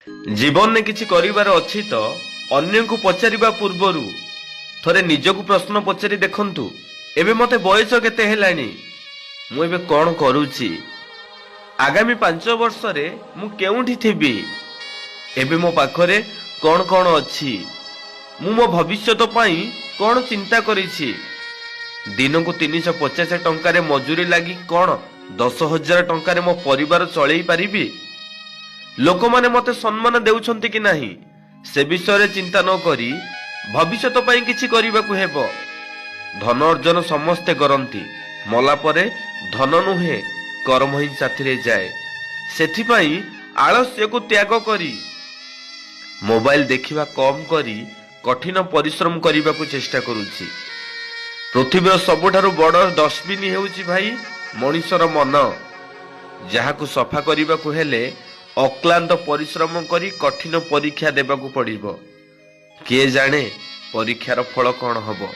जीवन में किसी करिवार अछि तो अन्य को पचारिबा पूर्वरु थरे निजकु प्रश्न पचारि देखंतु एबे मते बयस केते हेलानी मु एबे कोन करूची आगामी 5 वर्ष रे मु केउठी थिबी एबे मो पाखरे कोन कोन अछि मु मो भविष्यत पई कोन चिंता करिछि दिन को 350 टंका रे मजूरी लागी कोन 10,000 टंका रे मो परिवार चलई पारिबी लोक माने मते सम्मान देउछंती कि नाही से विषय रे चिंता न करी भविष्यत पई किछि करिबाकू हेबो धन अर्जन समस्ते करंती मला परे धन नुहे कर्म ही साथी रे जाए सेथि पई आलस्य को त्याग करी मोबाइल देखिबा कम करी कठिन परिश्रम करिबाकू चेष्टा करूची पृथ्वीर सबुठारु बड़ डस्टबिन हेउची भाई मनुष्यर मन जहाकू सफा करिबाकू हेले अक्लांत परिश्रम करी कठिन परीक्षा देबाकू पड़िबो किए जाने परीक्षार फल कौन हबो।